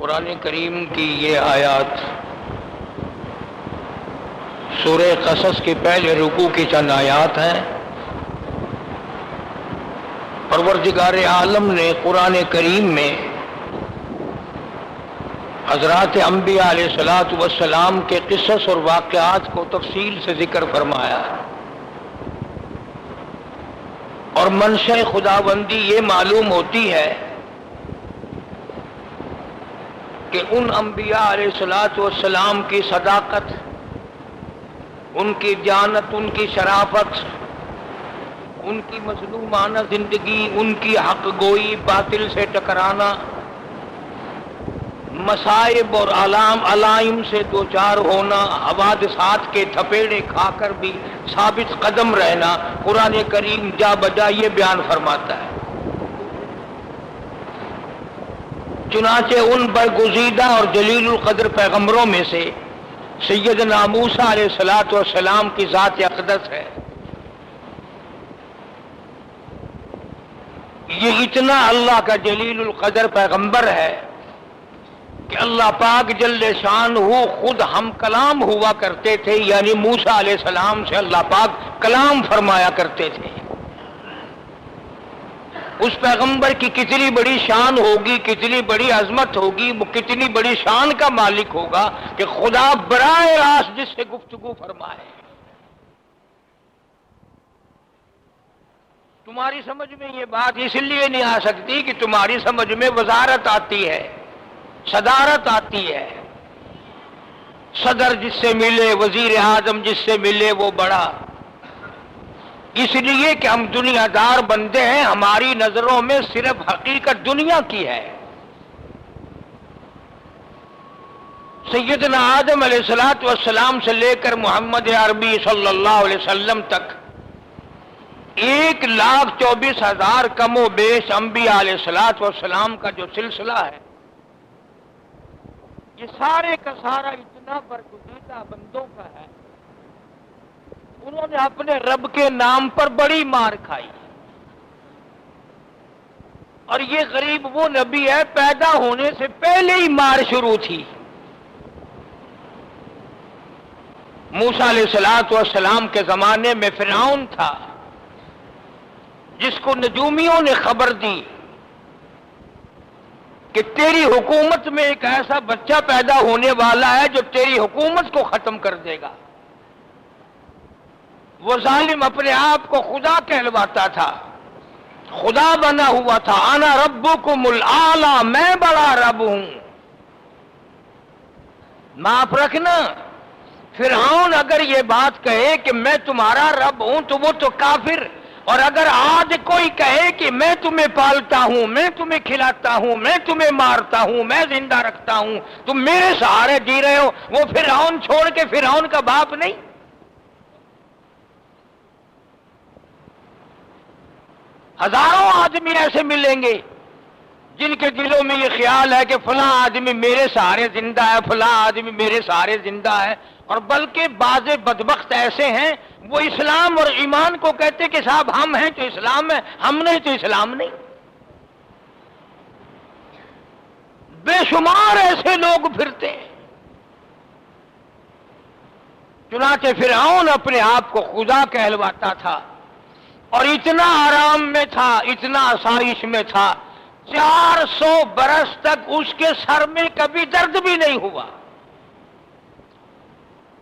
قرآن کریم کی یہ آیات سورہ قصص کے پہلے رکوع کی چند آیات ہیں۔ پروردگار عالم نے قرآن کریم میں حضرات انبیاء علیہ الصلوۃ والسلام کے قصص اور واقعات کو تفصیل سے ذکر فرمایا ہے، اور منشأ خداوندی یہ معلوم ہوتی ہے کہ ان انبیاء علیہ الصلوۃ والسلام کی صداقت، ان کی دیانت، ان کی شرافت، ان کی مظلومانہ زندگی، ان کی حق گوئی، باطل سے ٹکرانا، مصائب اور علائم سے دوچار ہونا، حوادثات کے تھپیڑے کھا کر بھی ثابت قدم رہنا، قرآن کریم جا بجا یہ بیان فرماتا ہے۔ چنانچہ ان برگزیدہ اور جلیل القدر پیغمبروں میں سے سیدنا موسیٰ علیہ الصلوۃ والسلام کی ذات اقدس ہے۔ یہ اتنا اللہ کا جلیل القدر پیغمبر ہے کہ اللہ پاک جل شان ہو خود ہم کلام ہوا کرتے تھے، یعنی موسیٰ علیہ السلام سے اللہ پاک کلام فرمایا کرتے تھے۔ اس پیغمبر کی کتنی بڑی شان ہوگی، کتنی بڑی عظمت ہوگی، وہ کتنی بڑی شان کا مالک ہوگا کہ خدا براہ راست جس سے گفتگو فرمائے۔ تمہاری سمجھ میں یہ بات اس لیے نہیں آ سکتی کہ تمہاری سمجھ میں وزارت آتی ہے، صدارت آتی ہے، صدر جس سے ملے، وزیر اعظم جس سے ملے وہ بڑا، اس لیے کہ ہم دنیا دار بندے ہیں، ہماری نظروں میں صرف حقیقت دنیا کی ہے۔ سیدنا آدم علیہ الصلوۃ والسلام سے لے کر محمد عربی صلی اللہ علیہ وسلم تک 1,24,000 کم و بیش انبیاء علیہ الصلوۃ والسلام کا جو سلسلہ ہے، یہ سارے کا سارا اتنا برگزیدہ بندوں کا ہے، انہوں نے اپنے رب کے نام پر بڑی مار کھائی، اور یہ غریب وہ نبی ہے پیدا ہونے سے پہلے ہی مار شروع تھی۔ موسیٰ علیہ الصلوۃ والسلام کے زمانے میں فرعون تھا، جس کو نجومیوں نے خبر دی کہ تیری حکومت میں ایک ایسا بچہ پیدا ہونے والا ہے جو تیری حکومت کو ختم کر دے گا۔ وہ ظالم اپنے آپ کو خدا کہلواتا تھا، خدا بنا ہوا تھا، انا ربکم الاعلی، میں بڑا رب ہوں۔ معاف رکھنا، فرعون اگر یہ بات کہے کہ میں تمہارا رب ہوں تو وہ تو کافر، اور اگر آج کوئی کہے کہ میں تمہیں پالتا ہوں، میں تمہیں کھلاتا ہوں، میں تمہیں مارتا ہوں، میں زندہ رکھتا ہوں، تم میرے سہارے جی رہے ہو، وہ فرعون چھوڑ کے فرعون کا باپ نہیں؟ ہزاروں آدمی ایسے ملیں گے جن کے دلوں میں یہ خیال ہے کہ فلاں آدمی میرے سہارے زندہ ہے، فلاں آدمی میرے سہارے زندہ ہے، اور بلکہ بعض بدبخت ایسے ہیں وہ اسلام اور ایمان کو کہتے کہ صاحب ہم ہیں تو اسلام ہے، ہم نہیں تو اسلام نہیں۔ بے شمار ایسے لوگ پھرتے ہیں۔ چنانچہ فرعون اپنے آپ کو خدا کہلواتا تھا، اور اتنا آرام میں تھا، اتنا آسائش میں تھا، 400 برس تک اس کے سر میں کبھی درد بھی نہیں ہوا،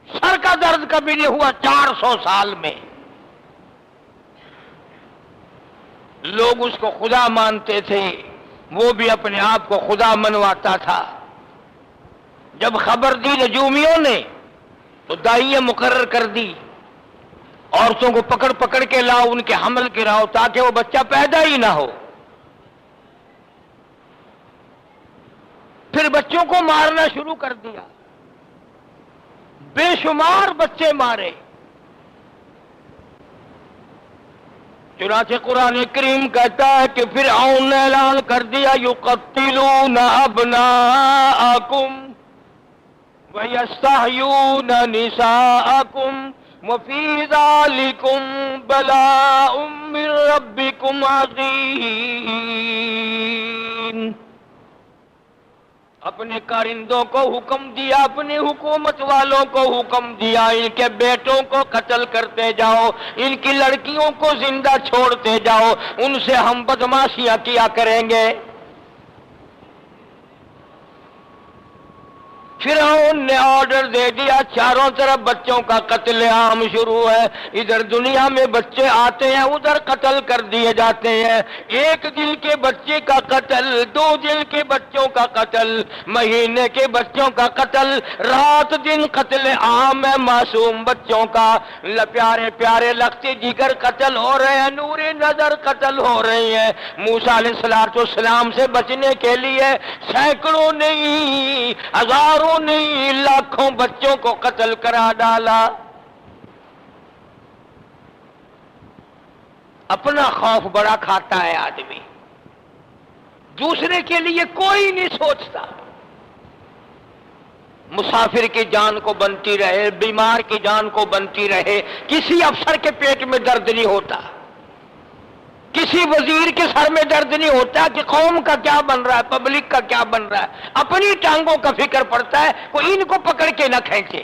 سر کا درد کبھی نہیں ہوا 400 سال میں۔ لوگ اس کو خدا مانتے تھے، وہ بھی اپنے آپ کو خدا منواتا تھا۔ جب خبر دی نجومیوں نے تو داعیہ مقرر کر دی، عورتوں کو پکڑ پکڑ کے لاؤ، ان کے حمل گراؤ تاکہ وہ بچہ پیدا ہی نہ ہو۔ پھر بچوں کو مارنا شروع کر دیا، بے شمار بچے مارے۔ چنانچہ قرآن کریم کہتا ہے کہ فرعون نے اعلان کر دیا یقتلون ابناءکم وَيَسْتَحْيُونَ نِسَاءَكُمْ وَفِي ذَلِكُمْ بَلَاءٌ مِّن رَّبِّكُمْ عَظِيمٌ۔ اپنے کارندوں کو حکم دیا، اپنی حکومت والوں کو حکم دیا، ان کے بیٹوں کو قتل کرتے جاؤ، ان کی لڑکیوں کو زندہ چھوڑتے جاؤ، ان سے ہم بدماشیاں کیا کریں گے۔ فرعون نے آرڈر دے دیا، چاروں طرف بچوں کا قتل عام شروع ہے، ادھر دنیا میں بچے آتے ہیں، ادھر قتل کر دیے جاتے ہیں، ایک دن کے بچے کا قتل، 2 دن کے بچوں کا قتل، مہینے کے بچوں کا قتل، رات دن قتل عام ہے معصوم بچوں کا، پیارے پیارے لگتے جگر قتل ہو رہے ہیں، نور نظر قتل ہو رہے ہیں۔ موسیٰ علیہ السلام سے بچنے کے لیے سینکڑوں نہیں، ہزاروں نہیں، لاکھوں بچوں کو قتل کرا ڈالا۔ اپنا خوف بڑا کھاتا ہے آدمی، دوسرے کے لیے کوئی نہیں سوچتا۔ مسافر کی جان کو بنتی رہے، بیمار کی جان کو بنتی رہے، کسی افسر کے پیٹ میں درد نہیں ہوتا، کسی وزیر کے سر میں درد نہیں ہوتا کہ قوم کا کیا بن رہا ہے، پبلک کا کیا بن رہا ہے، اپنی ٹانگوں کا فکر پڑتا ہے، کوئی ان کو پکڑ کے نہ کھینچے۔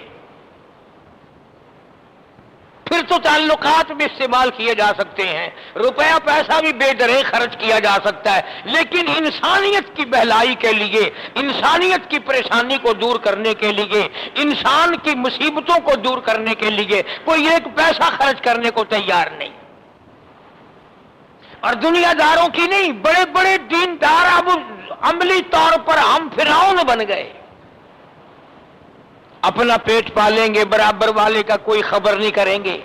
پھر تو تعلقات بھی استعمال کیے جا سکتے ہیں، روپیہ پیسہ بھی بے درے خرچ کیا جا سکتا ہے، لیکن انسانیت کی بہلائی کے لیے، انسانیت کی پریشانی کو دور کرنے کے لیے، انسان کی مصیبتوں کو دور کرنے کے لیے کوئی ایک پیسہ خرچ کرنے کو تیار نہیں۔ اور دنیا داروں کی نہیں، بڑے بڑے دیندار اب عملی طور پر ہم فرعون بن گئے، اپنا پیٹ پالیں گے، برابر والے کا کوئی خبر نہیں کریں گے۔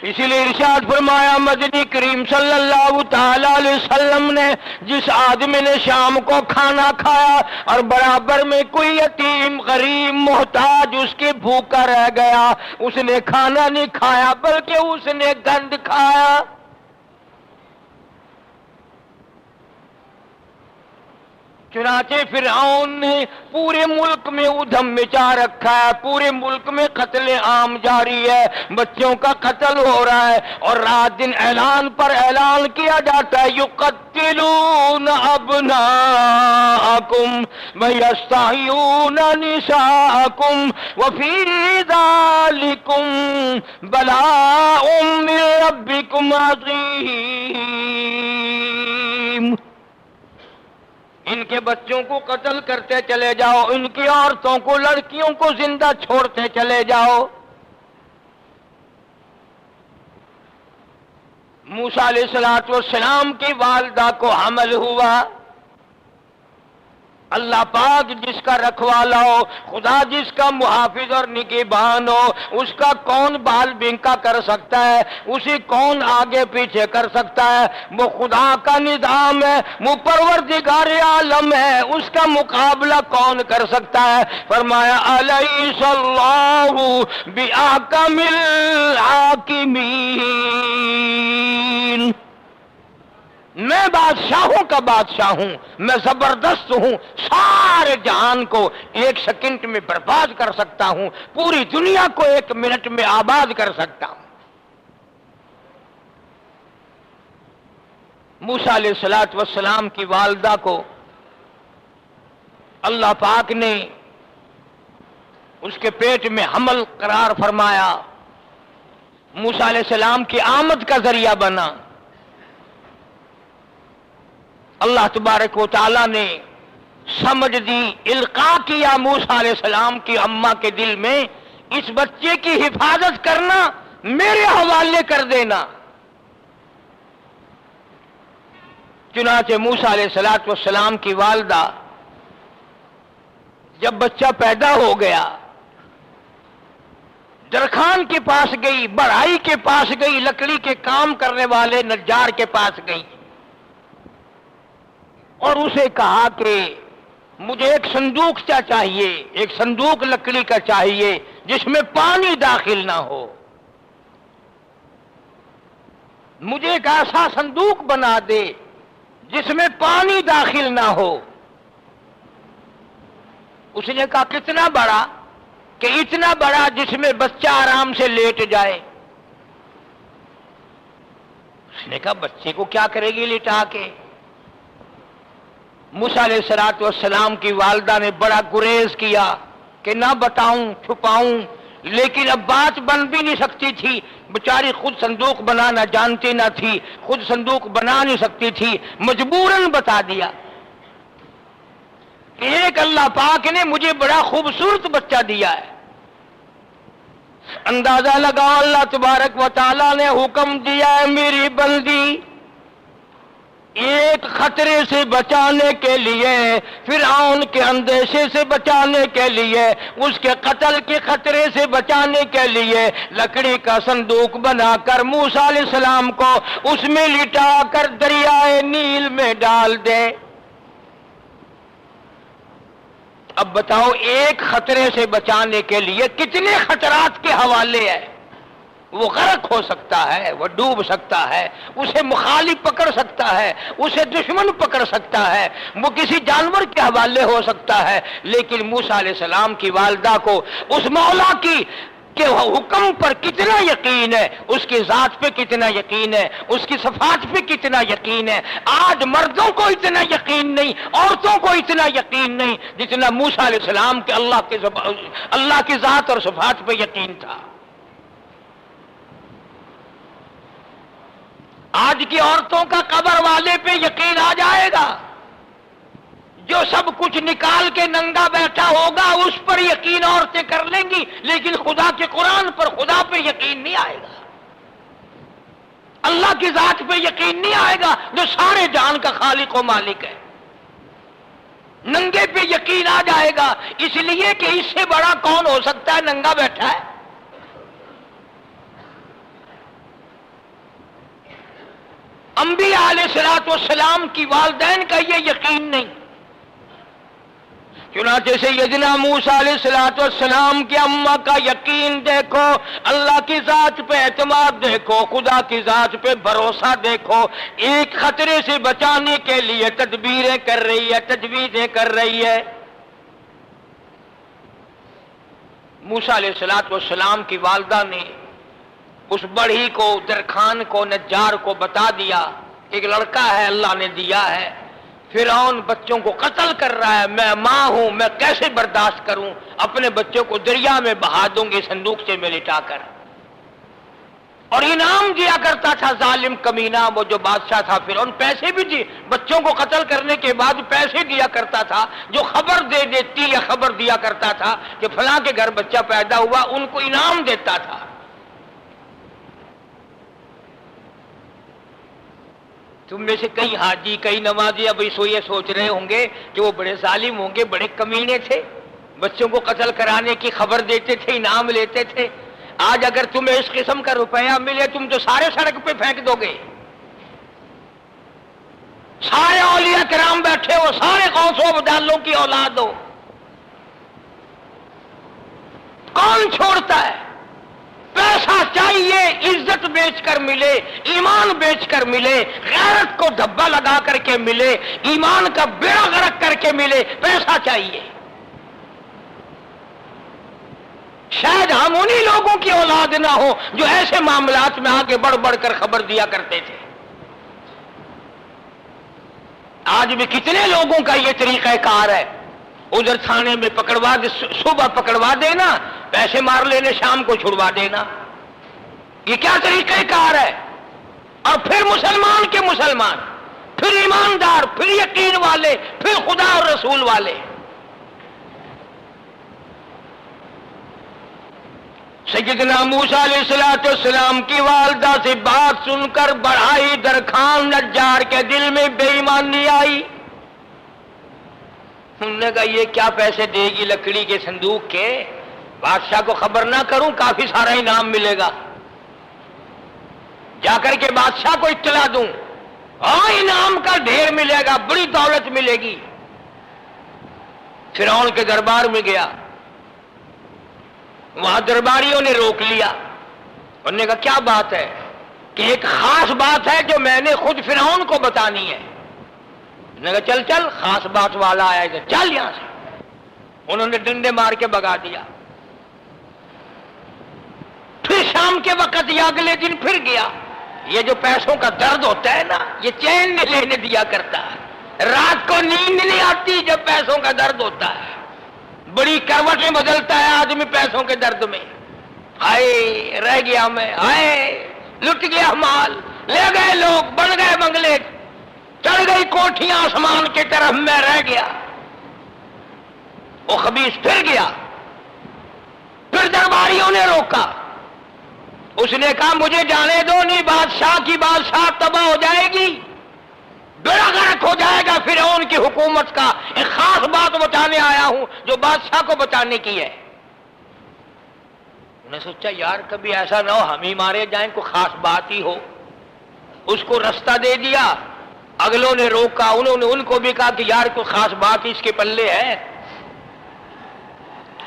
اسی لیے ارشاد فرمایا مدنی کریم صلی اللہ تعالی علیہ وسلم نے، جس آدمی نے شام کو کھانا کھایا اور برابر میں کوئی یتیم غریب محتاج اس کے بھوکا رہ گیا، اس نے کھانا نہیں کھایا بلکہ اس نے گند کھایا۔ چنانچہ فرعون نے پورے ملک میں ادھم مچا رکھا ہے، پورے ملک میں قتل عام جاری ہے، بچوں کا قتل ہو رہا ہے، اور رات دن اعلان پر اعلان کیا جاتا ہے یقتلون ابناءکم ویستحیون نساءکم وفی ذالکم بلاء من ربکم عظیم۔ ان کے بچوں کو قتل کرتے چلے جاؤ، ان کی عورتوں کو، لڑکیوں کو زندہ چھوڑتے چلے جاؤ۔ موسیٰ علیہ السلام کی والدہ کو حمل ہوا، اللہ پاک جس کا رکھوالا ہو، خدا جس کا محافظ اور نگہبان ہو، اس کا کون بال بنکا کر سکتا ہے، اسی کون آگے پیچھے کر سکتا ہے؟ وہ خدا کا نظام ہے، وہ پروردگار عالم ہے، اس کا مقابلہ کون کر سکتا ہے؟ فرمایا الیس اللہ بأحکم الحاکمین، میں بادشاہوں کا بادشاہ ہوں، میں زبردست ہوں، سارے جہان کو ایک سیکنڈ میں برباد کر سکتا ہوں، پوری دنیا کو 1 منٹ میں آباد کر سکتا ہوں۔ موسیٰ علیہ السلام کی والدہ کو اللہ پاک نے اس کے پیٹ میں حمل قرار فرمایا، موسیٰ علیہ السلام کی آمد کا ذریعہ بنا۔ اللہ تبارک و تعالی نے سمجھ دی، القا کیا موسیٰ علیہ السلام کی اماں کے دل میں، اس بچے کی حفاظت کرنا، میرے حوالے کر دینا۔ چنانچہ موسیٰ علیہ السلام کی والدہ جب بچہ پیدا ہو گیا، درخان کے پاس گئی، بڑھائی کے پاس گئی، لکڑی کے کام کرنے والے نجار کے پاس گئی اور اسے کہا کہ مجھے ایک صندوق چاہیے، ایک صندوق لکڑی کا چاہیے جس میں پانی داخل نہ ہو، مجھے ایک ایسا صندوق بنا دے جس میں پانی داخل نہ ہو۔ اس نے کہا کتنا بڑا؟ کہ اتنا بڑا جس میں بچہ آرام سے لیٹ جائے۔ اس نے کہا بچے کو کیا کرے گی لٹا کے؟ موسیٰ علیہ السلام کی والدہ نے بڑا گریز کیا کہ نہ بتاؤں چھپاؤں، لیکن اب بات بن بھی نہیں سکتی تھی، بیچاری خود صندوق بنانا جانتی نہ تھی، خود صندوق بنا نہیں سکتی تھی، مجبوراً بتا دیا کہ ایک اللہ پاک نے مجھے بڑا خوبصورت بچہ دیا ہے۔ اندازہ لگاؤ، اللہ تبارک و تعالیٰ نے حکم دیا ہے میری بندی، ایک خطرے سے بچانے کے لیے، فرعون کے اندیشے سے بچانے کے لیے، اس کے قتل کے خطرے سے بچانے کے لیے لکڑی کا صندوق بنا کر موسیٰ علیہ السلام کو اس میں لٹا کر دریائے نیل میں ڈال دے۔ اب بتاؤ، ایک خطرے سے بچانے کے لیے کتنے خطرات کے حوالے ہیں؟ وہ غرق ہو سکتا ہے، وہ ڈوب سکتا ہے، اسے مخالف پکڑ سکتا ہے، اسے دشمن پکڑ سکتا ہے، وہ کسی جانور کے حوالے ہو سکتا ہے، لیکن موسیٰ علیہ السلام کی والدہ کو اس مولا کی کہ حکم پر کتنا یقین ہے، اس کی ذات پہ کتنا یقین ہے، اس کی صفات پہ کتنا یقین ہے۔ آج مردوں کو اتنا یقین نہیں، عورتوں کو اتنا یقین نہیں جتنا موسیٰ علیہ السلام کے اللہ کی ذات اور صفات پہ یقین تھا۔ آج کی عورتوں کا قبر والے پہ یقین آ جائے گا، جو سب کچھ نکال کے ننگا بیٹھا ہوگا اس پر یقین عورتیں کر لیں گی، لیکن خدا کے قرآن پر، خدا پہ یقین نہیں آئے گا، اللہ کی ذات پہ یقین نہیں آئے گا جو سارے جہان کا خالق و مالک ہے۔ ننگے پہ یقین آ جائے گا، اس لیے کہ اس سے بڑا کون ہو سکتا ہے، ننگا بیٹھا ہے۔ انبیاء علیہ السلام کی والدین کا یہ یقین نہیں، چنانچہ سیدنا موسیٰ علیہ السلام کی اماں کا یقین دیکھو، اللہ کی ذات پہ اعتماد دیکھو، خدا کی ذات پہ بھروسہ دیکھو، ایک خطرے سے بچانے کے لیے تدبیریں کر رہی ہے، تجویزیں کر رہی ہے۔ موسیٰ علیہ السلام کی والدہ نے اس بڑھی کو، درخان کو، نجار کو بتا دیا، ایک لڑکا ہے اللہ نے دیا ہے، فرعون بچوں کو قتل کر رہا ہے، میں ماں ہوں، میں کیسے برداشت کروں، اپنے بچوں کو دریا میں بہا دوں گی صندوق سے میں لٹا کر۔ اور انعام دیا کرتا تھا ظالم کمینہ وہ جو بادشاہ تھا فرعون، پیسے بھی دی، بچوں کو قتل کرنے کے بعد پیسے دیا کرتا تھا، جو خبر دے دیتی یا خبر دیا کرتا تھا کہ فلاں کے گھر بچہ پیدا ہوا، ان کو انعام دیتا تھا۔ تم میں سے کئی حاجی، کئی نمازی اب یہ سوچ رہے ہوں گے کہ وہ بڑے ظالم ہوں گے، بڑے کمینے تھے، بچوں کو قتل کرانے کی خبر دیتے تھے، انعام لیتے تھے۔ آج اگر تمہیں اس قسم کا روپیہ ملے تم تو سارے سڑک پہ پھینک دو گے۔ سارے اولیاء کرام بیٹھے ہو، سارے غوث و ابدالوں کی اولاد ہو، کون چھوڑتا ہے؟ پیسہ چاہیے، عزت بیچ کر ملے، ایمان بیچ کر ملے، غیرت کو دھبا لگا کر کے ملے، ایمان کا بیڑا غرق کر کے ملے، پیسہ چاہیے۔ شاید ہم انہی لوگوں کی اولاد نہ ہو جو ایسے معاملات میں آگے بڑھ بڑھ کر خبر دیا کرتے تھے۔ آج بھی کتنے لوگوں کا یہ طریقہ کار ہے، ادھر تھانے میں پکڑوا دے، صبح پکڑوا دینا، پیسے مار لینے، شام کو چھڑوا دینا، یہ کیا طریقہ کار ہے؟ اور پھر مسلمان کے مسلمان، پھر ایماندار، پھر یقین والے، پھر خدا اور رسول والے۔ سیدنا موسیٰ علیہ السلام کی والدہ سے بات سن کر بڑھائی درخان نجار کے دل میں بے ایمانی آئی۔ انہوں نے کہا یہ کیا پیسے دے گی لکڑی کے صندوق کے، بادشاہ کو خبر نہ کروں کافی سارا انعام ملے گا، جا کر کے بادشاہ کو اطلاع دوں، ہاں انعام کا ڈھیر ملے گا، بڑی دولت ملے گی۔ فرعون کے دربار میں گیا، وہاں درباریوں نے روک لیا، انہوں نے کہا کیا بات ہے؟ کہ ایک خاص بات ہے جو میں نے خود فرعون کو بتانی ہے۔ انہوں نے کہا چل چل، خاص بات والا آیا ہے، چل یہاں سے۔ انہوں نے ڈنڈے مار کے بگا دیا۔ پھر شام کے وقت یا اگلے دن پھر گیا۔ یہ جو پیسوں کا درد ہوتا ہے نا، یہ چین نہیں لینے دیا کرتا ہے، رات کو نیند نہیں آتی جب پیسوں کا درد ہوتا ہے، بڑی کروٹیں بدلتا ہے آدمی پیسوں کے درد میں. ہائے رہ گیا میں، ہائے لٹ گیا مال، لے گئے لوگ، بن گئے بنگلے، چڑھ گئی کوٹھیاں آسمان کی طرف، میں رہ گیا. وہ خبیث پھر گیا، پھر درباریوں نے روکا. اس نے کہا مجھے جانے دو، نہیں بادشاہ کی بادشاہ تباہ ہو جائے گی، بیڑا غرق ہو جائے گا فرعون کی حکومت کا. ایک خاص بات بتانے آیا ہوں جو بادشاہ کو بتانے کی ہے. انہوں نے سوچا یار کبھی ایسا نہ ہو ہم ہی مارے جائیں، کوئی خاص بات ہی ہو. اس کو رستہ دے دیا، اگلوں نے روکا، انہوں نے ان کو بھی کہا کہ یار کوئی خاص بات اس کے پلے ہے.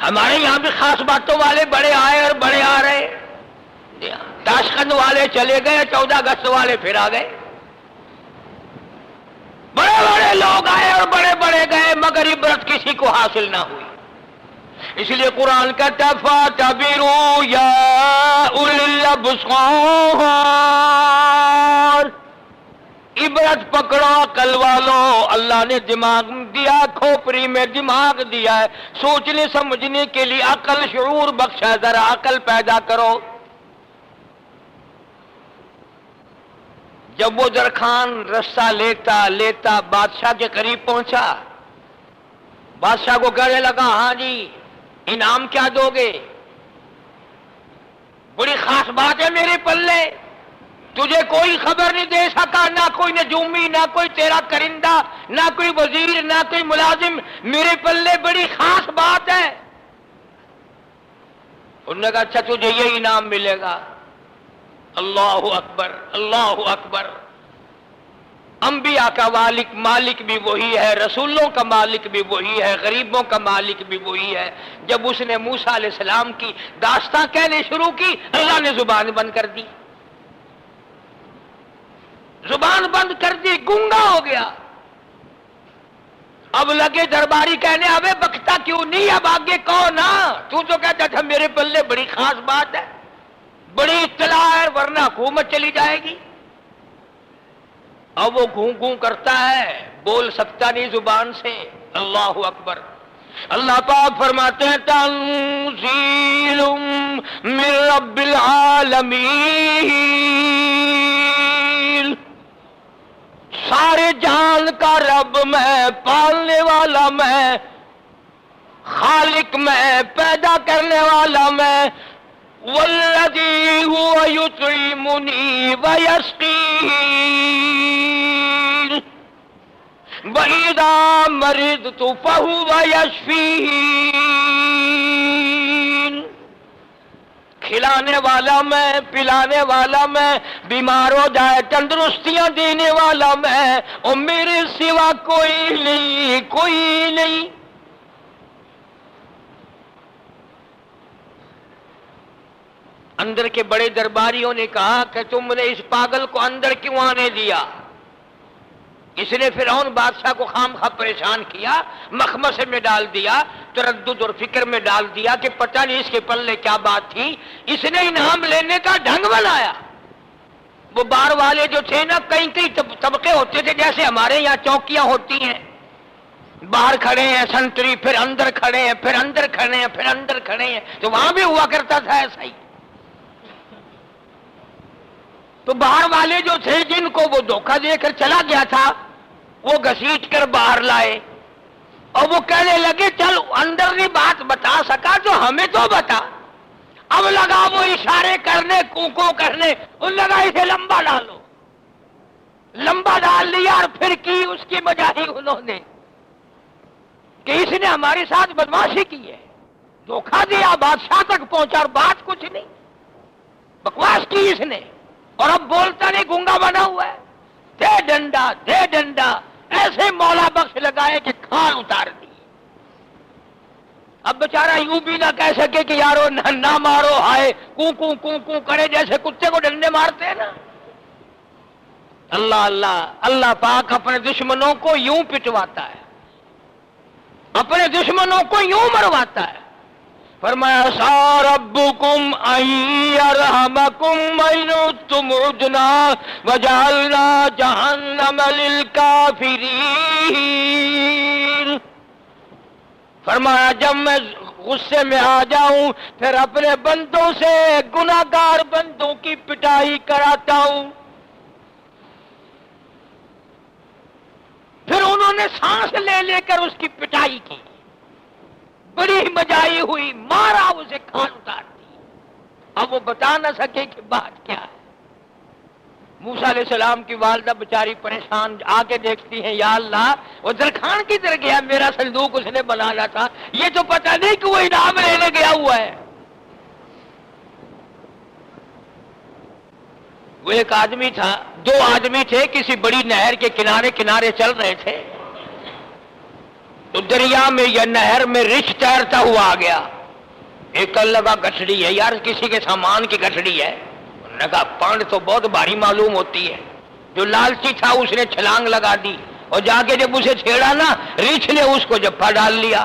ہمارے یہاں بھی خاص باتوں والے بڑے آئے اور بڑے آ رہے. تاشقند والے چلے گئے، 14 اگست والے پھر آ گئے. بڑے بڑے لوگ آئے اور بڑے بڑے گئے، مگر عبرت کسی کو حاصل نہ ہوئی. اس لیے قرآن کہتا ہے فَاعْتَبِرُوا يَا أُولِي الْأَبْصَارِ، عبرت پکڑو عقل والو. اللہ نے دماغ دیا، کھوپڑی میں دماغ دیا ہے، سوچنے سمجھنے کے لیے عقل، شعور بخشا، ذرا عقل پیدا کرو. جب وہ درخان رستہ لیتا بادشاہ کے قریب پہنچا، بادشاہ کو کہنے لگا ہاں جی انعام کیا دو گے؟ بڑی خاص بات ہے میرے پلے، تجھے کوئی خبر نہیں دے سکا، نہ کوئی نجومی، نہ کوئی تیرا کرندہ، نہ کوئی وزیر، نہ کوئی ملازم، میرے پلے بڑی خاص بات ہے. انہوں نے کہا اچھا تجھے یہ انعام ملے گا. اللہ اکبر، اللہ اکبر. انبیاء کا مالک بھی وہی ہے، رسولوں کا مالک بھی وہی ہے، غریبوں کا مالک بھی وہی ہے. جب اس نے موسیٰ علیہ السلام کی داستان کہنے شروع کی، اللہ نے زبان بند کر دی، زبان بند کر دی، گونگا ہو گیا. اب لگے درباری کہنے ابے بکتا کیوں نہیں، اب آگے کہو نا، تو کہتا تھا میرے پلے بڑی خاص بات ہے، بڑی اطلاع ہے، ورنہ حکومت چلی جائے گی. اب وہ گھوں گھوں کرتا ہے، بول سکتا نہیں زبان سے. اللہ اکبر. اللہ پاک فرماتے ہیں تنزیل من رب العالمین، سارے جہان کا رب میں، پالنے والا میں، خالق میں، پیدا کرنے والا میں. والذی هو یطعمنی ویسقین وَإِذَا مَرِضْتُ فَهُوَ يَشْفِينِ، کھلانے والا میں، پلانے والا میں، بیمار ہو جائے تندرستیاں دینے والا میں، اور میرے سوا کوئی نہیں، کوئی نہیں. اندر کے بڑے درباریوں نے کہا کہ تم نے اس پاگل کو اندر کیوں آنے دیا؟ اس نے فرعون بادشاہ کو خام خواہ پریشان کیا، مخمصے میں ڈال دیا، تردد اور فکر میں ڈال دیا کہ پتہ نہیں اس کے پلے کیا بات تھی. اس نے انعام لینے کا ڈھنگ بنایا. وہ بار والے جو تھے نا، کئی طبقے ہوتے تھے، جیسے ہمارے یہاں چوکیاں ہوتی ہیں، باہر کھڑے ہیں سنتری، پھر اندر کھڑے ہیں، پھر اندر کھڑے ہیں، پھر اندر کھڑے ہیں. تو وہاں بھی ہوا کرتا تھا ایسا ہی. تو باہر والے جو تھے جن کو وہ دھوکہ دے کر چلا گیا تھا، وہ گھسیٹ کر باہر لائے، اور وہ کہنے لگے چل اندر نہیں بات بتا سکا تو ہمیں تو بتا. اب لگا وہ اشارے کرنے، کوکو کرنے، ان لگا اسے لمبا ڈالو. لمبا ڈال لیا اور پھر کی اس کی مجاہی انہوں نے کہ اس نے ہمارے ساتھ بدماشی کی ہے، دھوکہ دیا، بادشاہ تک پہنچا اور بات کچھ نہیں، بکواس کی اس نے. اور اب بولتا نہیں، گونگا بنا ہوا ہے. دے ڈنڈا، دے ڈنڈا، ایسے مولا بخش لگائے کہ کھان اتار دی. اب بیچارہ یوں بھی نہ کہہ سکے کہ یارو نہ مارو، ہائے کوں کوں کوں کوں کرے جیسے کتے کو ڈنڈے مارتے ہیں نا. اللہ اللہ. اللہ پاک اپنے دشمنوں کو یوں پٹواتا ہے، اپنے دشمنوں کو یوں مرواتا ہے. فرمایا سا ربکم ان یرحمکم وان تم عدنا وجعلنا جہنم للکافرین. فرمایا جب میں غصے میں آ جاؤں پھر اپنے بندوں سے گناہگار بندوں کی پٹائی کراتا ہوں. پھر انہوں نے سانس لے لے کر اس کی پٹائی کی، بڑی مجائی ہوئی، مارا، اسے کھال اتار دی. اب وہ بتا نہ سکے کہ بات کیا ہے. موسیٰ علیہ السلام کی والدہ بیچاری پریشان آ کے دیکھتی ہیں، یا اللہ وہ درخان کدھر گیا؟ میرا صندوق اس نے بنانا تھا، یہ تو پتہ نہیں کہ وہ انعام لینے گیا ہوا ہے. وہ ایک آدمی تھا، دو آدمی تھے، کسی بڑی نہر کے کنارے کنارے چل رہے تھے، تو دریا میں یا نہر میں رچھ تیرتا ہوا آ گیا. ایک لگا گٹھڑی ہے، یار کسی کے سامان کی گٹھڑی ہے. انہوں نے کہا پانڈ تو بہت بھاری معلوم ہوتی ہے. جو لالچی تھا اس نے چھلانگ لگا دی اور جا کے جب اسے چھیڑا نا، ریچھ نے اس کو جپا ڈال لیا.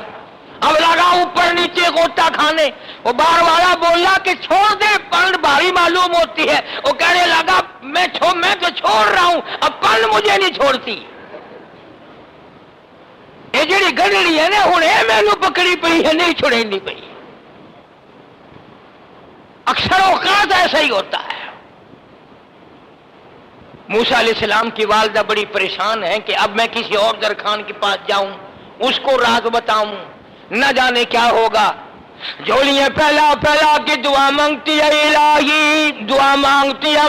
اب لگا اوپر نیچے غوطہ کھانے. وہ بار والا بولا کہ چھوڑ دے، پانڈ بھاری معلوم ہوتی ہے. وہ کہنے لگا میں تو چھوڑ رہا ہوں، اب پانڈ مجھے نہیں چھوڑتی. یہ جڑی گڈڑی ہے نا ہوں یہ مینو پکڑی پئی ہے، نہیں چھڑینی پئی. اکثر اوقات ایسا ہی ہوتا ہے. موسیٰ علیہ السلام کی والدہ بڑی پریشان ہے کہ اب میں کسی اور درخان کے پاس جاؤں، اس کو راز بتاؤں، نہ جانے کیا ہوگا. جولیاں پھیلا پھیلا کے دعا مانگتی ہے، الہی دعا مانگتی ہے،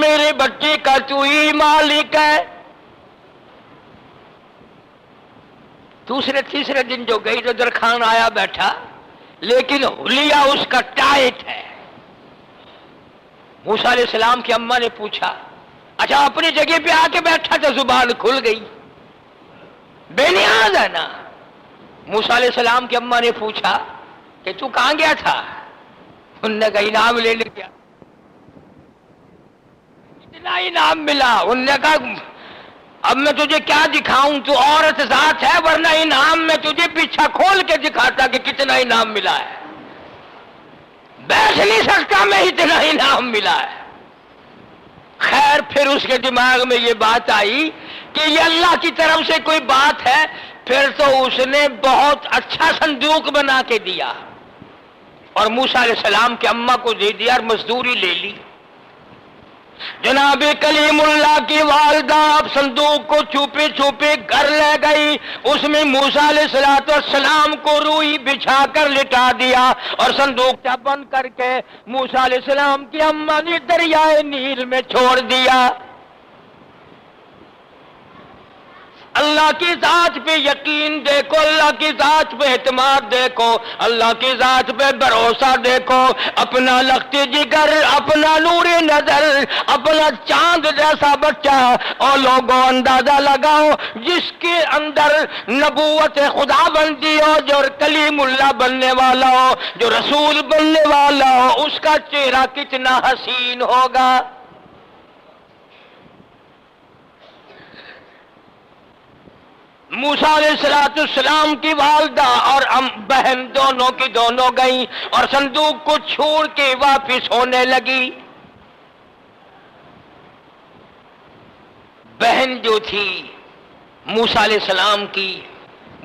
میرے بچے کا تو ہی مالک ہے. دوسرے تیسرے دن جو گئی تو درخان آیا بیٹھا، لیکن حلیہ اس کا ٹائٹ ہے. موسیٰ علیہ السلام کی اماں نے پوچھا، اچھا اپنی جگہ پہ آ کے بیٹھا تو زبان کھل گئی، بے نیاز ہے نا. موسیٰ علیہ السلام کی اماں نے پوچھا کہ تو کہاں گیا تھا؟ انہوں نے کہا انعام لینے گیا. اتنا انعام ملا. انہوں نے کہا اب میں تجھے کیا دکھاؤں، تو عورت ذات ہے، ورنہ انعام میں تجھے پیچھا کھول کے دکھاتا کہ کتنا انعام ملا ہے. بیٹھ نہیں سکتا میں، اتنا انعام ملا ہے. خیر پھر اس کے دماغ میں یہ بات آئی کہ یہ اللہ کی طرف سے کوئی بات ہے. پھر تو اس نے بہت اچھا صندوق بنا کے دیا اور موسیٰ علیہ السلام کے اماں کو دے دیا اور مزدوری لے لی. جناب کلیم اللہ کی والدہ اب صندوق کو چھپے چھپے گھر لے گئی. اس میں موسیٰ علیہ السلام کو روئی بچھا کر لٹا دیا اور صندوق بند کر کے موسیٰ علیہ السلام کی اماں نے دریائے نیل میں چھوڑ دیا. اللہ کی ذات پہ یقین دیکھو، اللہ کی ذات پہ اعتماد دیکھو، اللہ کی ذات پہ بھروسہ دیکھو. اپنا لخت جگر، اپنا نور نظر، اپنا چاند جیسا بچہ. اور لوگوں اندازہ لگاؤ جس کے اندر نبوت خدا بندی ہو، جو کلیم اللہ بننے والا ہو، جو رسول بننے والا ہو، اس کا چہرہ کتنا حسین ہوگا. موسیٰ علیہ السلام کی والدہ اور بہن دونوں کی دونوں گئیں اور صندوق کو چھوڑ کے واپس ہونے لگی. بہن جو تھی موسیٰ علیہ السلام کی،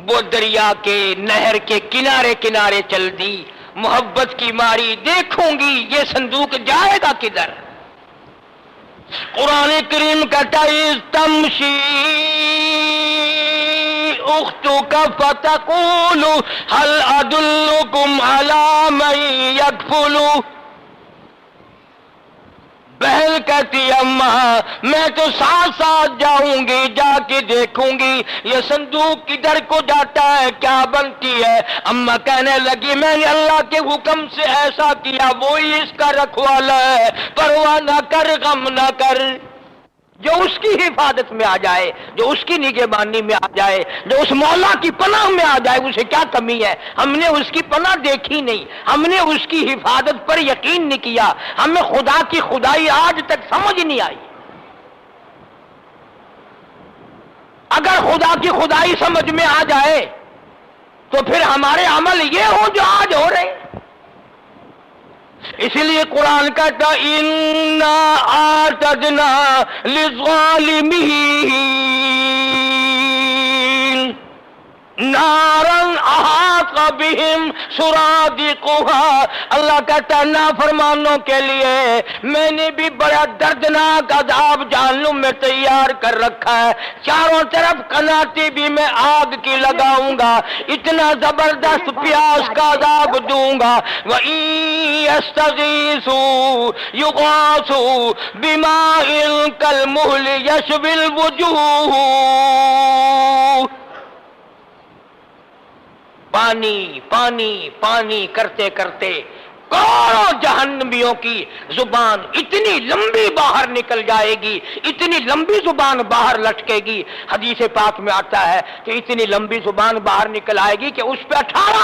وہ دریا کے نہر کے کنارے کنارے چل دی. محبت کی ماری دیکھوں گی یہ صندوق جائے گا کدھر. قرآن کریم کہتا ہے تمشی اختک فتقول هل ادلکم علی من یکفل. بہن کہتی اماں میں تو ساتھ ساتھ جاؤں گی، جا کے دیکھوں گی یہ صندوق کدھر کو جاتا ہے، کیا بنتی ہے. اماں کہنے لگی میں نے اللہ کے حکم سے ایسا کیا، وہی اس کا رکھوالا ہے، پرواہ نہ کر، غم نہ کر. جو اس کی حفاظت میں آ جائے، جو اس کی نگہبانی میں آ جائے، جو اس مولا کی پناہ میں آ جائے، اسے کیا کمی ہے. ہم نے اس کی پناہ دیکھی نہیں، ہم نے اس کی حفاظت پر یقین نہیں کیا، ہمیں خدا کی خدائی آج تک سمجھ نہیں آئی. اگر خدا کی خدائی سمجھ میں آ جائے تو پھر ہمارے عمل یہ ہوں جو آج ہو رہے ہیں۔ اسی لیے قرآن کہتا اِنَّا أَعْتَدْنَا لِلظَّالِمِينَ نَارًا أَحَاطَ بِهِمْ سُرَادِقُهَا، اللہ کہتا ہے نافرمانوں کے لیے میں نے بھی بڑا دردناک عذاب جہنم میں تیار کر رکھا ہے، چاروں طرف قناتی بھی میں آگ کی لگاؤں گا، اتنا زبردست پیاس کا عذاب دوں گا۔ وَإِن يَسْتَغِيثُوا يُغَاثُوا بِمَاءٍ كَالْمُهْلِ يَشْوِي الْوُجُوهُ، پانی پانی پانی کرتے کرتے کروڑوں جہنمیوں کی زبان اتنی لمبی باہر نکل جائے گی، اتنی لمبی زبان باہر لٹکے گی، حدیث پاک میں آتا ہے کہ اتنی لمبی زبان باہر نکل آئے گی کہ اس پہ 18